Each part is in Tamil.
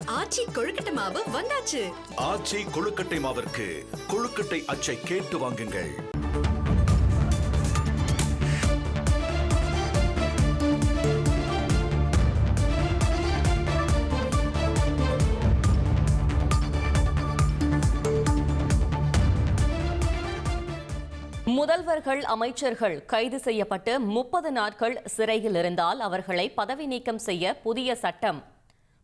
ஆச்சி கொழுக்கட்டை மாவு வந்தாச்சு. ஆச்சி கொழுக்கட்டை மாவிற்கு கொழுக்கட்டை அச்சை கேட்டு வாங்குங்கள். முதல்வர்கள், அமைச்சர்கள் கைது செய்யப்பட்டு 30 நாட்கள் சிறையில் இருந்தால் அவர்களை பதவி நீக்கம் செய்ய புதிய சட்டம்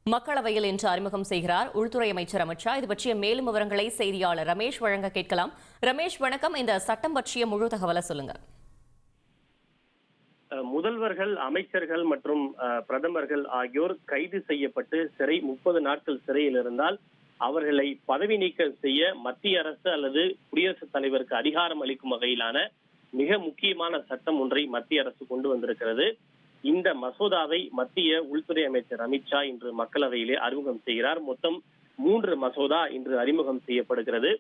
மக்களவையில் இன்று அறிமுகம் செய்கிறார் உள்துறை அமைச்சர் அமித் ஷா. இது பற்றிய மேலும் விவரங்களை செய்தியாளர் ரமேஷ் வழங்க கேட்கலாம். ரமேஷ், வணக்கம். இந்த சட்டம் பற்றிய முழு தகவலை சொல்லுங்க. முதல்வர்கள், அமைச்சர்கள் மற்றும் பிரதமர்கள் ஆகியோர் கைது செய்யப்பட்டு 30 நாட்கள் சிறையில் இருந்தால் அவர்களை பதவி நீக்கம் செய்ய மத்திய அரசு அல்லது குடியரசுத் தலைவருக்கு அதிகாரம் அளிக்கும் வகையிலான மிக முக்கியமான சட்டம் ஒன்றை மத்திய அரசு கொண்டு வந்திருக்கிறது. இந்த மசோதாவை மத்திய உள்துறை அமைச்சர் அமித் ஷா இன்று மக்களவையிலே அறிமுகம் செய்கிறார். மொத்தம் 3 மசோதா இன்று அறிமுகம் செய்யப்படுகிறது.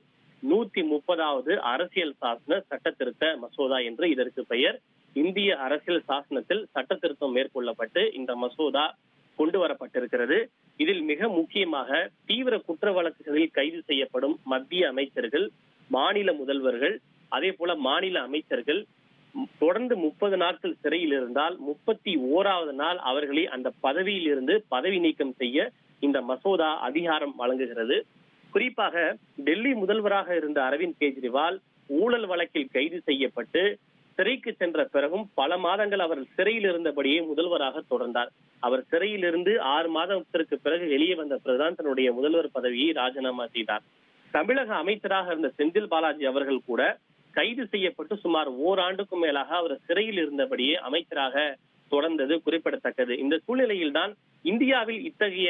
130வது அரசியல் சாசன சட்ட திருத்த மசோதா என்று இதற்கு பெயர். இந்திய அரசியல் சாசனத்தில் சட்ட திருத்தம் மேற்கொள்ளப்பட்டு இந்த மசோதா கொண்டு வரப்பட்டிருக்கிறது. இதில் மிக முக்கியமாக தீவிர குற்ற வழக்குகளில் கைது செய்யப்படும் மத்திய அமைச்சர்கள், மாநில முதல்வர்கள், அதே போல மாநில அமைச்சர்கள் தொடர்ந்து 30 நாட்கள் சிறையில் இருந்தால் 31வது நாள் அவர்களை அந்த பதவியில் இருந்து பதவி நீக்கம் செய்ய இந்த மசோதா அதிகாரம் வழங்குகிறது. குறிப்பாக டெல்லி முதல்வராக இருந்த அரவிந்த் கெஜ்ரிவால் ஊழல் வழக்கில் கைது செய்யப்பட்டு சிறைக்கு சென்ற பிறகும் பல மாதங்கள் அவர் சிறையில் இருந்தபடியே முதல்வராக தொடர்ந்தார். அவர் சிறையில் இருந்து 6 மாதத்திற்கு பிறகு வெளியே வந்த பிறகுதான் தன்னுடைய முதல்வர் பதவியை ராஜினாமா செய்தார். தமிழக அமைச்சராக இருந்த செந்தில் பாலாஜி அவர்கள் கூட கைது செய்யப்பட்டு சுமார் ஓராண்டுக்கும் மேலாக அவர் சிறையில் இருந்தபடியே அமைச்சராக தொடர்ந்தது குறிப்பிடத்தக்கது. இந்த சூழ்நிலையில் தான் இந்தியாவில் இத்தகைய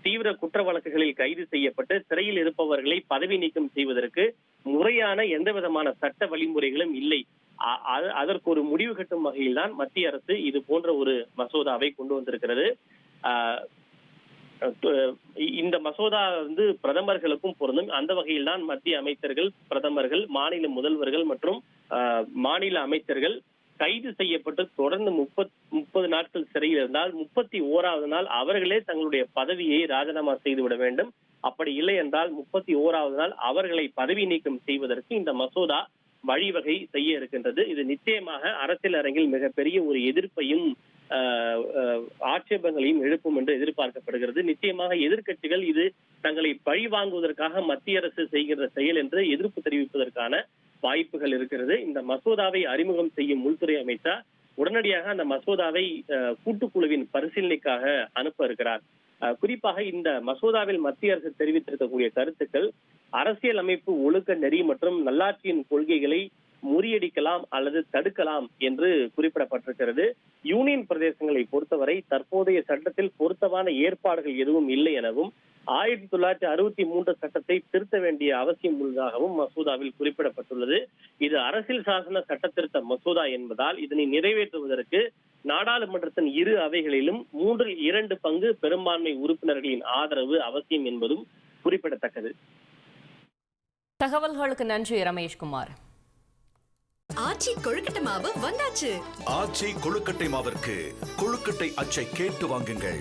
தீவிர குற்ற வழக்குகளில் கைது செய்யப்பட்டு சிறையில் இருப்பவர்களை பதவி நீக்கம் செய்வதற்கு முறையான எந்த விதமான சட்ட வழிமுறைகளும் இல்லை. அதற்கு ஒரு முடிவு கட்டும் வகையில் தான் மத்திய அரசு இது போன்ற ஒரு மசோதாவை கொண்டு வந்திருக்கிறது. இந்த மசோதா பிரதமர்களுக்கும் பொருந்தும். அந்த வகையில் தான் மத்திய அமைச்சர்கள், பிரதமர்கள், மாநில முதல்வர்கள் மற்றும் மாநில அமைச்சர்கள் கைது செய்யப்பட்டு தொடர்ந்து 30 நாட்கள் சிறையில் இருந்தால் 31வது நாள் அவர்களே தங்களுடைய பதவியை ராஜினாமா செய்துவிட வேண்டும். அப்படி இல்லை என்றால் 31வது நாள் அவர்களை பதவி நீக்கம் செய்வதற்கு இந்த மசோதா வழிவகை செய்ய இருக்கின்றது. இது நிச்சயமாக அரசியல் அரங்கில் மிகப்பெரிய ஒரு எதிர்ப்பையும் ஆட்சேபங்களையும் எழுப்பும் என்று எதிர்பார்க்கப்படுகிறது. நிச்சயமாக எதிர்க்கட்சிகள் இது தங்களை பழி வாங்குவதற்காக மத்திய அரசு செய்கிற செயல் என்று எதிர்ப்பு தெரிவிப்பதற்கான வாய்ப்புகள் இருக்கிறது. இந்த மசோதாவை அறிமுகம் செய்யும் உள்துறை அமைச்சர் உடனடியாக அந்த மசோதாவை கூட்டுக்குழுவின் பரிசீலனைக்காக அனுப்ப இருக்கிறார். குறிப்பாக இந்த மசோதாவில் மத்திய அரசு தெரிவித்திருக்கக்கூடிய கருத்துக்கள் அரசியல் அமைப்பு ஒழுக்க நெறி மற்றும் நல்லாட்சியின் கொள்கைகளை முறியடிக்கலாம் அல்லது தடுக்கலாம் என்று குறிப்பிடப்பட்டிருக்கிறது. யூனியன் பிரதேசங்களை பொறுத்தவரை தற்போதைய சட்டத்தில் பொருத்தமான ஏற்பாடுகள் எதுவும் இல்லை எனவும் 1963 சட்டத்தை திருத்த வேண்டிய அவசியம் உள்ளதாகவும் மசோதாவில் குறிப்பிடப்பட்டுள்ளது. இது அரசியல் சாசன சட்ட திருத்த மசோதா என்பதால் இதனை நிறைவேற்றுவதற்கு நாடாளுமன்றத்தின் இரு அவைகளிலும் 3/2 பங்கு பெரும்பான்மை உறுப்பினர்களின் ஆதரவு அவசியம் என்பதும் குறிப்பிடத்தக்கது. தகவல்களுக்கு நன்றி ரமேஷ்குமார். ஆச்சி கொழுக்கட்டை மாவு வந்தாச்சு. ஆச்சி கொழுக்கட்டை மாவிற்கு கொழுக்கட்டை அச்சை கேட்டு வாங்குங்கள்.